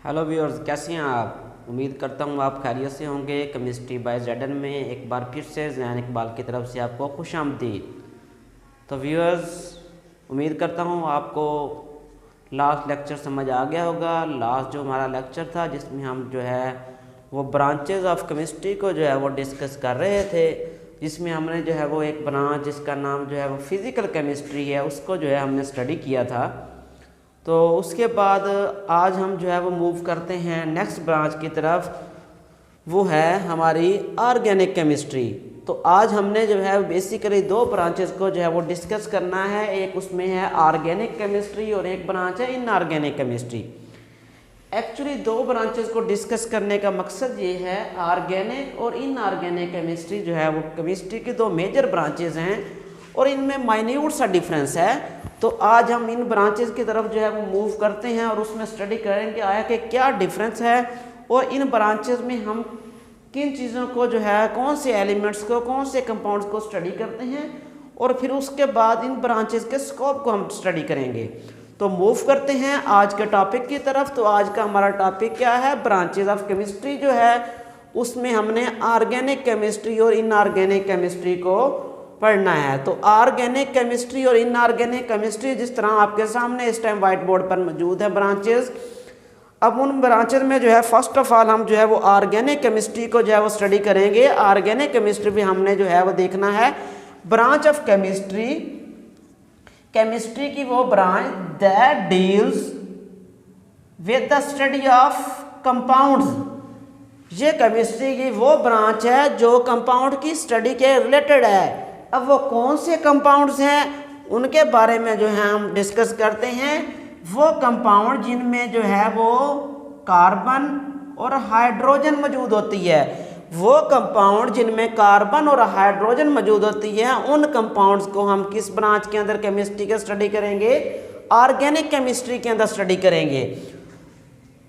Hello viewers, कैसे हैं आप। उम्मीद करता हूँ आप खैरियत से होंगे। केमिस्ट्री बाय जेडन में एक बार फिर से ज़ैन इकबाल की तरफ से आपको खुशामदीद। तो व्यूअर्स, उम्मीद करता हूँ आपको लास्ट लेक्चर समझ आ गया होगा। लास्ट जो हमारा लेक्चर था जिसमें हम जो है वो ब्रांचेस ऑफ केमिस्ट्री को जो है वो डिस्कस कर रहे थे, जिसमें हमने जो है वो एक ब्रांच जिसका नाम जो है वो फिज़िकल केमिस्ट्री है उसको जो है हमने स्टडी किया था। तो उसके बाद आज हम जो है वो मूव करते हैं नेक्स्ट ब्रांच की तरफ, वो है हमारी ऑर्गेनिक केमिस्ट्री। तो आज हमने जो है बेसिकली दो ब्रांचेस को जो है वो डिस्कस करना है। एक उसमें है ऑर्गेनिक केमिस्ट्री और एक ब्रांच है इनऑर्गेनिक केमिस्ट्री। एक्चुअली दो ब्रांचेस को डिस्कस करने का मकसद ये है, ऑर्गेनिक और इनऑर्गेनिक केमिस्ट्री जो है वो केमिस्ट्री की दो मेजर ब्रांचेस हैं और इनमें माइन्यूट सा डिफरेंस है। तो आज हम इन ब्रांचेस की तरफ जो है वो मूव करते हैं और उसमें स्टडी करेंगे आया कि क्या डिफरेंस है और इन ब्रांचेस में हम किन चीज़ों को जो है, कौन से एलिमेंट्स को, कौन से कंपाउंड्स को स्टडी करते हैं और फिर उसके बाद इन ब्रांचेस के स्कोप को हम स्टडी करेंगे। तो मूव करते हैं आज के टॉपिक की तरफ। तो आज का हमारा टॉपिक क्या है, ब्रांचेस ऑफ केमिस्ट्री जो है उसमें हमने ऑर्गेनिक केमिस्ट्री और इनऑर्गेनिक केमिस्ट्री को पढ़ना है। तो ऑर्गेनिक केमिस्ट्री और इनऑर्गेनिक केमिस्ट्री जिस तरह आपके सामने इस टाइम वाइट बोर्ड पर मौजूद है ब्रांचेस। अब उन ब्रांचेस में जो है फर्स्ट ऑफ ऑल हम जो है वो ऑर्गेनिक केमिस्ट्री को जो है वो स्टडी करेंगे। ऑर्गेनिक केमिस्ट्री भी हमने जो है वो देखना है ब्रांच ऑफ केमिस्ट्री, केमिस्ट्री की वो branch that deals with the study of compounds. ये केमिस्ट्री की वो ब्रांच है जो कंपाउंड की स्टडी के रिलेटेड है। अब वो कौन से कंपाउंड्स हैं उनके बारे में जो है हम डिस्कस करते हैं। वो कंपाउंड जिनमें जो है वो कार्बन और हाइड्रोजन मौजूद होती है, वो कंपाउंड जिनमें कार्बन और हाइड्रोजन मौजूद होती है, उन कंपाउंड्स को हम किस ब्रांच के अंदर केमिस्ट्री के स्टडी करेंगे, ऑर्गेनिक केमिस्ट्री के अंदर स्टडी करेंगे।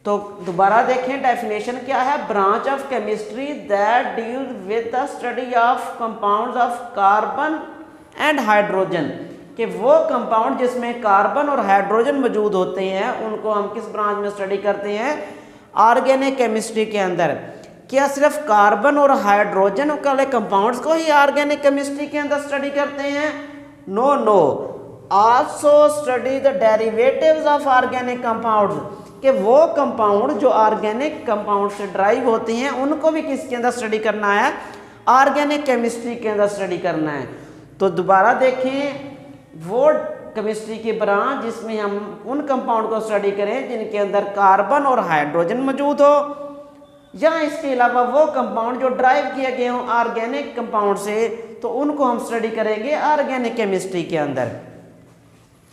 तो दोबारा देखें डेफिनेशन क्या है, branch of chemistry that deal with the study of compounds of carbon and hydrogen, कि वो कंपाउंड जिसमें कार्बन और हाइड्रोजन मौजूद होते हैं उनको हम किस ब्रांच में स्टडी करते हैं, ऑर्गेनिक केमिस्ट्री के अंदर। क्या सिर्फ कार्बन और हाइड्रोजन वाले कंपाउंड्स को ही ऑर्गेनिक केमिस्ट्री के अंदर स्टडी करते हैं? No no, also study the derivatives of organic compounds, कि वो कंपाउंड जो ऑर्गेनिक कंपाउंड से ड्राइव होते हैं उनको भी किसके अंदर स्टडी करना है, ऑर्गेनिक केमिस्ट्री के अंदर स्टडी करना है। तो दोबारा देखें, वो केमिस्ट्री की ब्रांच जिसमें हम उन कंपाउंड को स्टडी करें जिनके अंदर कार्बन और हाइड्रोजन मौजूद हो, या इसके अलावा वो कंपाउंड जो ड्राइव किए गए हों ऑर्गेनिक कंपाउंड से, तो उनको हम स्टडी करेंगे ऑर्गेनिक केमिस्ट्री के अंदर।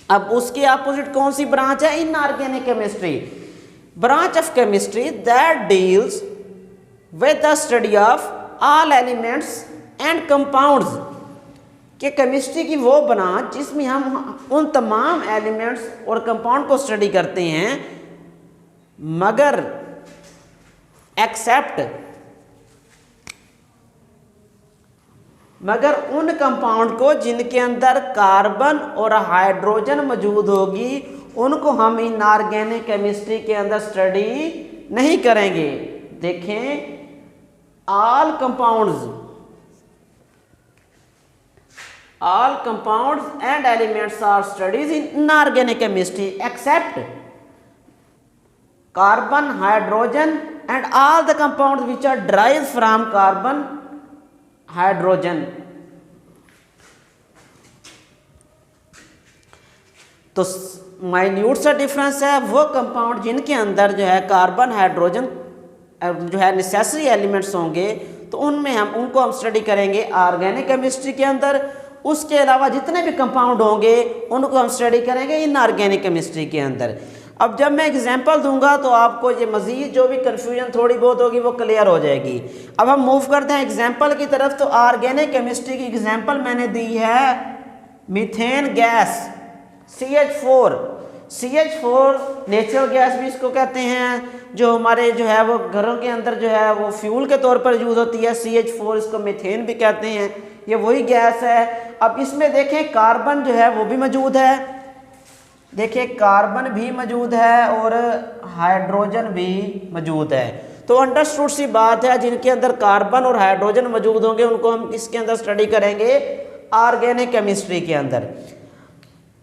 अब उसके अपोजिट कौन सी ब्रांच है, inorganic chemistry, branch of chemistry that deals with the study of all elements and compounds, कि केमिस्ट्री की वो ब्रांच जिसमें हम उन तमाम एलिमेंट्स और कंपाउंड को स्टडी करते हैं, मगर उन कंपाउंड को जिनके अंदर कार्बन और हाइड्रोजन मौजूद होगी उनको हम इनऑर्गेनिक केमिस्ट्री के अंदर स्टडी नहीं करेंगे। देखें, all compounds and elements are studies in inorganic chemistry except carbon, hydrogen and all the compounds which are derived from carbon, hydrogen। तो माइन्यूट सा डिफरेंस है, वो कंपाउंड जिनके अंदर जो है कार्बन, हाइड्रोजन जो है नेसेसरी एलिमेंट्स होंगे तो उनमें उनको हम स्टडी करेंगे ऑर्गेनिक केमिस्ट्री के अंदर। उसके अलावा जितने भी कंपाउंड होंगे उनको हम स्टडी करेंगे इनऑर्गेनिक केमिस्ट्री के अंदर। अब जब मैं एग्जांपल दूंगा तो आपको ये मज़ीद जो भी कन्फ्यूजन थोड़ी बहुत होगी वो क्लियर हो जाएगी। अब हम मूव करते हैं एग्जांपल की तरफ। तो ऑर्गेनिक केमिस्ट्री की एग्जांपल मैंने दी है methane gas, CH4 natural gas भी इसको कहते हैं, जो हमारे जो है वो घरों के अंदर जो है वो फ्यूल के तौर पर यूज़ होती है। CH4 इसको मीथेन भी कहते हैं, ये वही गैस है। अब इसमें देखें कार्बन जो है वो भी मौजूद है, देखिए कार्बन भी मौजूद है और हाइड्रोजन भी मौजूद है। तो अंडरस्टूड सी बात है, जिनके अंदर कार्बन और हाइड्रोजन मौजूद होंगे उनको हम किसके अंदर स्टडी करेंगे, ऑर्गेनिक केमिस्ट्री के अंदर।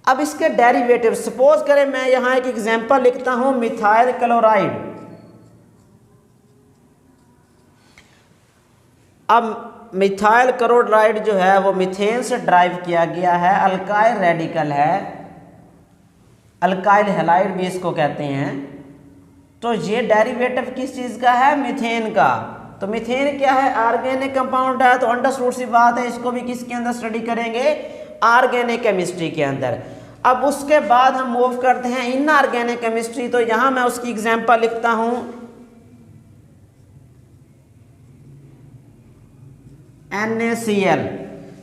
अब इसके डेरिवेटिव, सपोज करें मैं यहाँ एक एग्जांपल लिखता हूँ, मिथाइल क्लोराइड। अब मिथाइल क्लोराइड जो है वो मीथेन से ड्राइव किया गया है, अल्काइल रेडिकल है, अल्काइल हैलाइड भी इसको कहते हैं। तो ये डेरिवेटिव किस चीज़ का है, मीथेन का। तो मीथेन क्या है, ऑर्गेनिक कंपाउंड है। तो अंडरस्टूड सी बात है, इसको भी किसके अंदर स्टडी करेंगे, ऑर्गेनिक केमिस्ट्री के अंदर। अब उसके बाद हम मूव करते हैं इनऑर्गेनिक केमिस्ट्री। तो यहाँ मैं उसकी एग्जांपल लिखता हूँ, NaCl,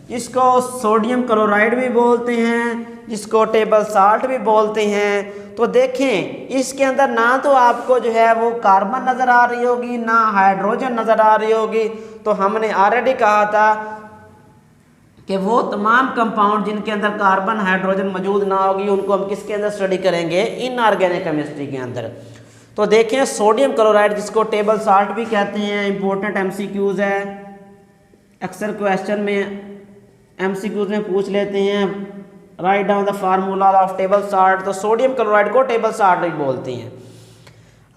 जिसको सोडियम क्लोराइड भी बोलते हैं, जिसको टेबल साल्ट भी बोलते हैं। तो देखें इसके अंदर ना तो आपको जो है वो कार्बन नज़र आ रही होगी, ना हाइड्रोजन नज़र आ रही होगी। तो हमने ऑलरेडी कहा था कि वो तमाम कंपाउंड जिनके अंदर कार्बन हाइड्रोजन मौजूद ना होगी उनको हम किसके अंदर स्टडी करेंगे, इनऑर्गेनिक केमिस्ट्री के अंदर। तो देखें सोडियम क्लोराइड, जिसको टेबल साल्ट भी कहते हैं, इंपॉर्टेंट MCQs है, अक्सर क्वेश्चन में MCQs में पूछ लेते हैं, write down the formula of table salt. तो सोडियम क्लोराइड को टेबल साल्ट भी बोलते हैं।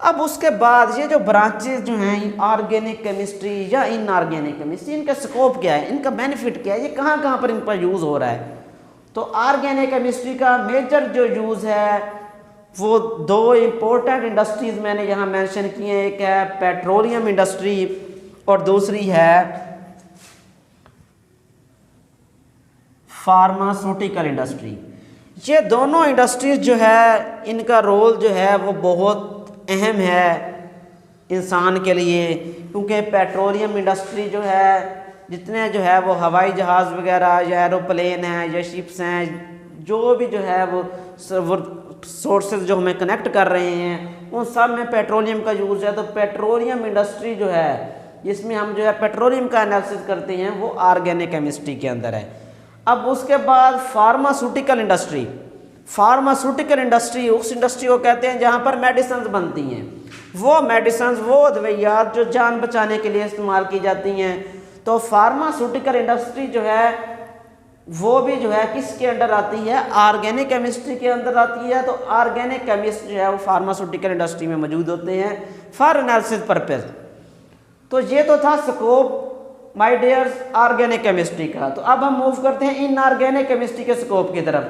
अब उसके बाद ये जो ब्रांचेस जो हैं ऑर्गेनिक केमिस्ट्री या इनऑर्गेनिक केमिस्ट्री, इनका स्कोप क्या है, इनका बेनिफिट क्या है, ये कहाँ कहाँ पर इनका यूज़ हो रहा है। तो ऑर्गेनिक केमिस्ट्री का मेजर जो यूज़ है वो दो इम्पोर्टेंट इंडस्ट्रीज़ मैंने यहाँ मेंशन किए हैं, एक है पेट्रोलियम इंडस्ट्री और दूसरी है फार्मास्यूटिकल इंडस्ट्री। ये दोनों इंडस्ट्रीज जो है इनका रोल जो है वो बहुत अहम है इंसान के लिए, क्योंकि पेट्रोलियम इंडस्ट्री जो है जितने जो है वो हवाई जहाज़ वगैरह या एरोप्लेन हैं या शिप्स हैं, जो भी जो है वो सोर्सेज जो हमें कनेक्ट कर रहे हैं उन सब में पेट्रोलियम का यूज़ है। तो पेट्रोलियम इंडस्ट्री जो है जिसमें हम जो है पेट्रोलियम का एनालिसिस करते हैं वो ऑर्गेनिक केमिस्ट्री के अंदर है। अब उसके बाद फार्मास्यूटिकल इंडस्ट्री। फार्मास्यूटिकल इंडस्ट्री उस इंडस्ट्री को कहते हैं जहाँ पर मेडिसिन बनती हैं, वो मेडिसिन, वो दवाइयात जो जान बचाने के लिए इस्तेमाल की जाती हैं। तो फार्मास्यूटिकल इंडस्ट्री जो है वो भी जो है किसके अंडर आती है, ऑर्गेनिक केमिस्ट्री के अंदर आती है। तो ऑर्गेनिक केमिस्ट जो है वो फार्मास्यूटिकल इंडस्ट्री में मौजूद होते हैं फॉर एनालिसिस पर्पज। तो ये तो था scope my dears organic chemistry का। तो अब हम मूव करते हैं इनऑर्गेनिक केमिस्ट्री के स्कोप की तरफ।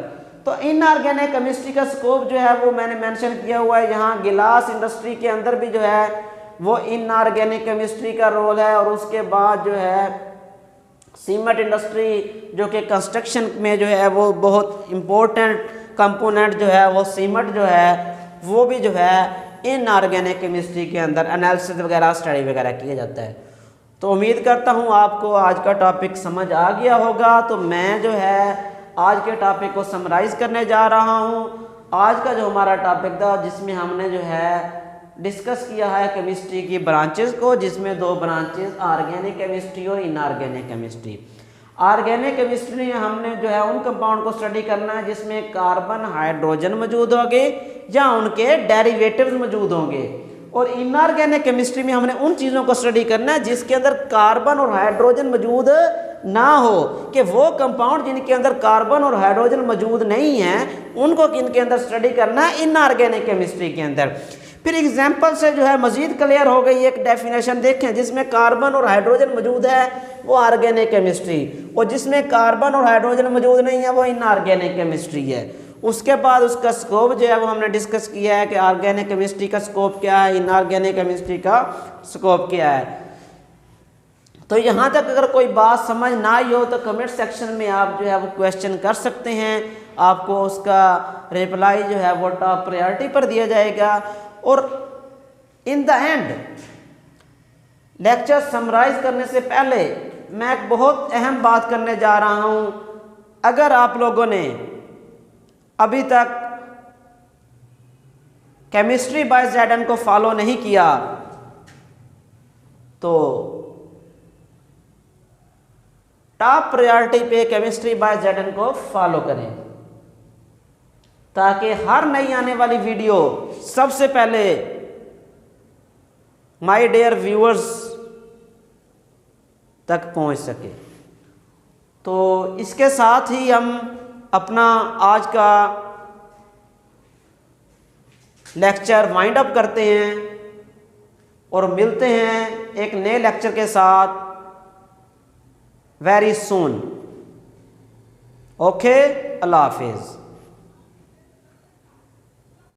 तो इनऑर्गेनिक केमिस्ट्री का स्कोप जो है वो मैंने मेंशन किया हुआ है यहाँ, गिलास इंडस्ट्री के अंदर भी जो है वो इनऑर्गेनिक केमिस्ट्री का रोल है। और उसके बाद जो है सीमेंट इंडस्ट्री, जो कि कंस्ट्रक्शन में जो है वो बहुत इम्पोर्टेंट कंपोनेंट जो है वो सीमेंट जो है वो भी जो है इनऑर्गेनिक केमिस्ट्री के अंदर एनालिसिस वगैरह स्टडी वगैरह किया जाता है। तो उम्मीद करता हूँ आपको आज का टॉपिक समझ आ गया होगा। तो मैं जो है आज के टॉपिक को समराइज़ करने जा रहा हूँ। आज का जो हमारा टॉपिक था जिसमें हमने जो है डिस्कस किया है केमिस्ट्री की ब्रांचेस को, जिसमें दो ब्रांचेस ऑर्गेनिक केमिस्ट्री और इनऑर्गेनिक केमिस्ट्री। ऑर्गेनिक केमिस्ट्री में हमने जो है उन कंपाउंड को स्टडी करना है जिसमें कार्बन हाइड्रोजन मौजूद होंगे या उनके डेरिवेटिव्स मौजूद होंगे। और इनऑर्गेनिक केमिस्ट्री में हमने उन चीज़ों को स्टडी करना है जिसके अंदर कार्बन और हाइड्रोजन मौजूद ना हो, कि वो कंपाउंड जिनके अंदर कार्बन और हाइड्रोजन मौजूद नहीं है उनको किनके अंदर स्टडी करना है, इनऑर्गेनिक केमिस्ट्री के अंदर। फिर एग्जाम्पल से जो है मजीद क्लियर हो गई एक डेफिनेशन देखें, जिसमें कार्बन और हाइड्रोजन मौजूद है वो ऑर्गेनिक केमिस्ट्री, और जिसमें कार्बन और हाइड्रोजन मौजूद नहीं है वो इनऑर्गेनिक केमिस्ट्री है। उसके बाद उसका स्कोप जो है वो हमने डिस्कस किया है कि ऑर्गेनिक केमिस्ट्री का स्कोप क्या है, इनऑर्गेनिक केमिस्ट्री का स्कोप क्या है। तो यहाँ तक अगर कोई बात समझ ना आई हो तो कमेंट सेक्शन में आप जो है वो क्वेश्चन कर सकते हैं, आपको उसका रिप्लाई जो है वो टॉप प्रायोरिटी पर दिया जाएगा। और in the end lecture summarise करने से पहले मैं एक बहुत अहम बात करने जा रहा हूँ। अगर आप लोगों ने अभी तक केमिस्ट्री बाय जैडन को फॉलो नहीं किया तो टॉप प्रायोरिटी पे केमिस्ट्री बाय जैडन को फॉलो करें। ताकि हर नई आने वाली वीडियो सबसे पहले माय डियर व्यूअर्स तक पहुंच सके। तो इसके साथ ही हम अपना आज का लेक्चर वाइंड अप करते हैं और मिलते हैं एक नए लेक्चर के साथ वेरी सून। ओके, अल्लाह हाफिज़।